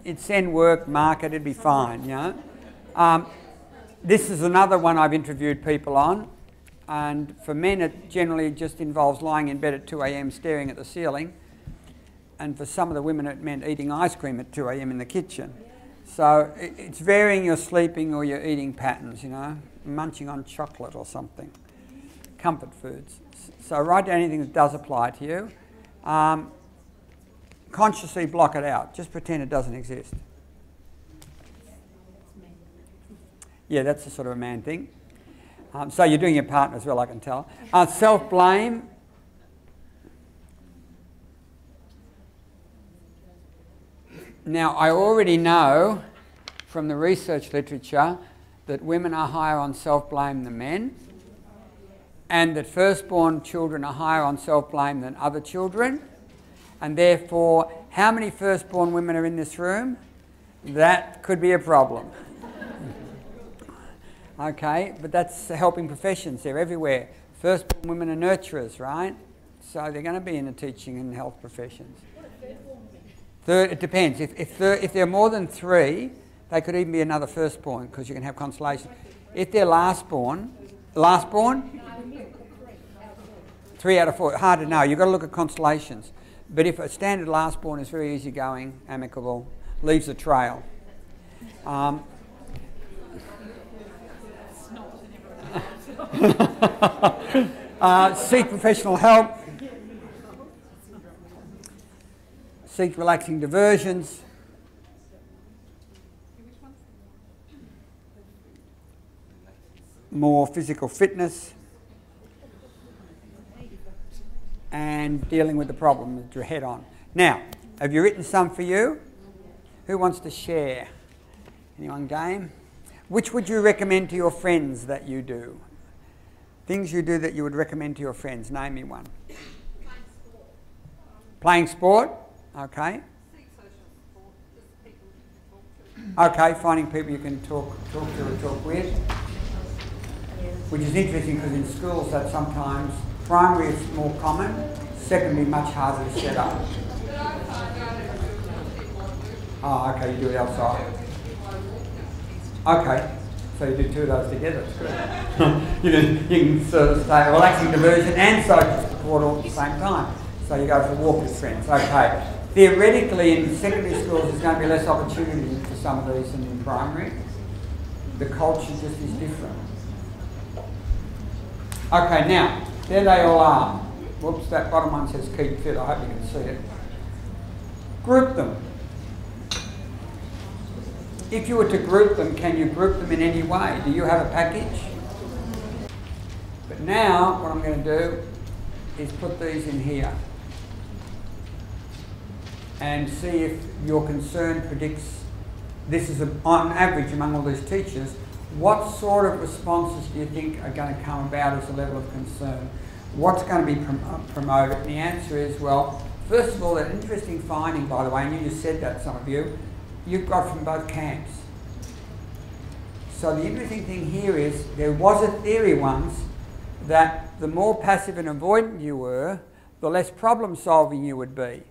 It'd send work, market, it'd be fine, you know. This is another one I've interviewed people on, and for men it generally just involves lying in bed at 2 a.m. staring at the ceiling, and for some of the women it meant eating ice cream at 2 a.m. in the kitchen. So it's varying your sleeping or your eating patterns, you know, munching on chocolate or something, comfort foods. So write down anything that does apply to you. Consciously block it out. Just pretend it doesn't exist. Yeah, that's a sort of a man thing. So you're doing your partner as well, I can tell. Self-blame. Now, I already know from the research literature that women are higher on self-blame than men, and that firstborn children are higher on self-blame than other children. And therefore, how many firstborn women are in this room? That could be a problem. Okay, but that's the helping professions. They're everywhere. Firstborn women are nurturers, right? So they're going to be in the teaching and health professions. Third, it depends. If there are more than 3, they could even be another firstborn, because you can have constellation. If they're lastborn? 3 out of 4. Hard to know. You've got to look at constellations. But if a standard lastborn is very easygoing, amicable, leaves a trail. Seek professional help. Seek relaxing diversions. More physical fitness. And dealing with the problem that you're head on. Now, have you written some for you? Who wants to share? Anyone game? Which would you recommend to your friends that you do? Things you do that you would recommend to your friends. Name me one. Playing sport? Okay. Okay, finding people you can talk to or talk with. Which is interesting because in schools that sometimes primary is more common, secondary much harder to set up. Oh, okay, you do it outside. Okay, so you do 2 of those together, that's good. you can sort of stay relaxing diversion and social support all at the same time. So you go for a walk with friends. Okay, theoretically in secondary schools there's going to be less opportunity for some of these than in primary. The culture just is different. Okay, now, there they all are. Whoops, that bottom one says keep fit. I hope you can see it. Group them. If you were to group them, can you group them in any way? Do you have a package? But now, what I'm going to do is put these in here and see if your concern predicts, this is on average among all these teachers, what sort of responses do you think are going to come about as a level of concern? What's going to be promoted? And the answer is, well, first of all, an interesting finding, by the way, and you just said that, some of you, you've got from both camps. So the interesting thing here is, there was a theory once that the more passive and avoidant you were, the less problem solving you would be.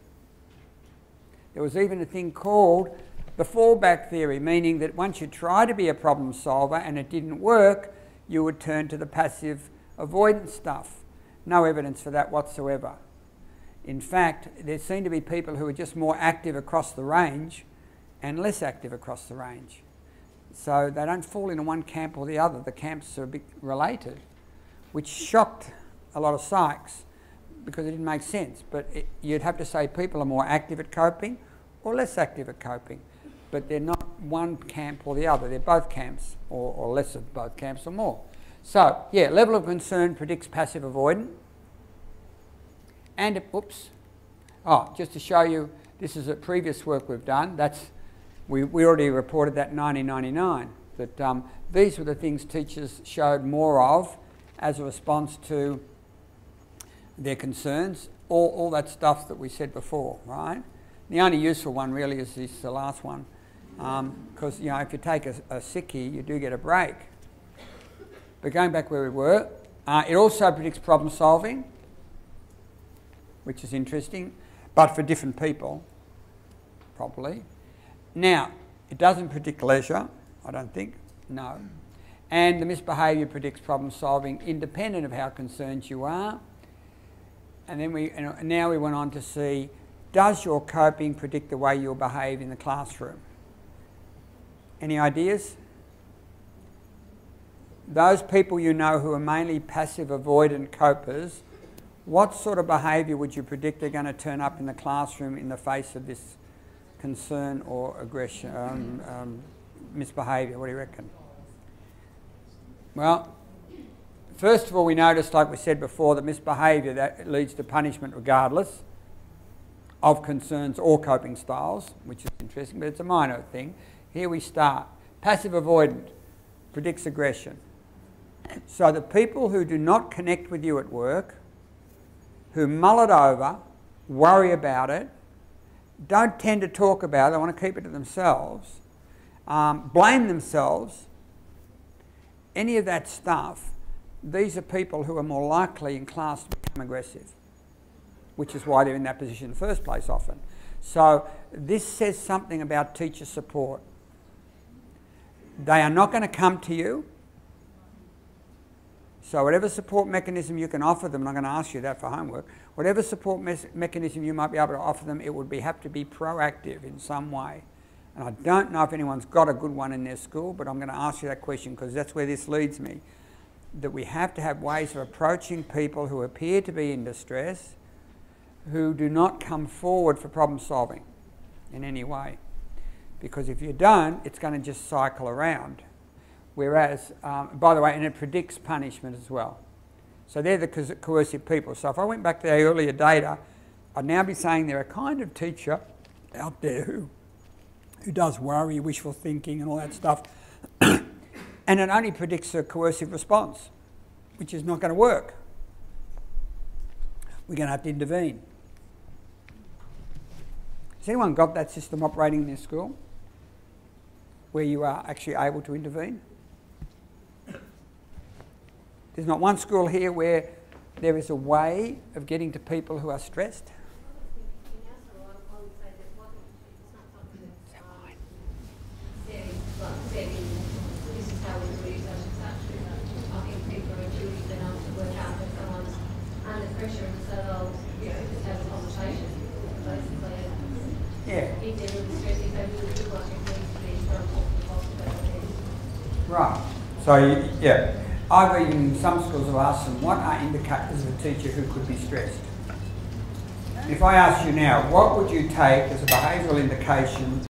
There was even a thing called the fallback theory, meaning that once you try to be a problem solver and it didn't work, you would turn to the passive avoidance stuff. No evidence for that whatsoever. In fact, there seem to be people who are just more active across the range and less active across the range. So they don't fall into one camp or the other. The camps are a bit related, which shocked a lot of psychs because it didn't make sense. But you'd have to say people are more active at coping or less active at coping. But they're not one camp or the other. They're both camps, or less of both camps or more. So, yeah, level of concern predicts passive avoidant. And, just to show you, this is a previous work we've done. We already reported that in 1999, that these were the things teachers showed more of as a response to their concerns. All that stuff that we said before, right? The only useful one really is the last one. Because, you know, if you take a sickie, you do get a break. But going back where we were, it also predicts problem solving, which is interesting, but for different people, probably. Now, it doesn't predict leisure, I don't think, no. And the misbehaviour predicts problem solving independent of how concerned you are. And then now we went on to see, does your coping predict the way you'll behave in the classroom? Any ideas? Those people you know who are mainly passive avoidant copers, what sort of behaviour would you predict they're going to turn up in the classroom in the face of this concern or aggression, misbehaviour? What do you reckon? Well, first of all, we noticed, like we said before, that misbehaviour that leads to punishment regardless of concerns or coping styles, which is interesting, but it's a minor thing. Here we start. Passive avoidant predicts aggression. So the people who do not connect with you at work, who mull it over, worry about it, don't tend to talk about it, they want to keep it to themselves, blame themselves, any of that stuff, these are people who are more likely in class to become aggressive, which is why they're in that position in the first place often. So this says something about teacher support. They are not going to come to you. So whatever support mechanism you can offer them, I'm not going to ask you that for homework, whatever support mechanism you might be able to offer them, it would have to be proactive in some way. And I don't know if anyone's got a good one in their school, but I'm going to ask you that question because that's where this leads me. That we have to have ways of approaching people who appear to be in distress, who do not come forward for problem solving in any way. Because if you don't, it's going to just cycle around. Whereas, by the way, and it predicts punishment as well. So they're the coercive people. So if I went back to the earlier data, I'd now be saying they're a kind of teacher out there who does worry, wishful thinking and all that stuff. And it only predicts a coercive response, which is not going to work. We're going to have to intervene. Has anyone got that system operating in their school where you are actually able to intervene? There's not one school here where there is a way of getting to people who are stressed. Right. So, yeah. I've even in some schools have asked them, what are indicators of a teacher who could be stressed? If I ask you now, what would you take as a behavioural indication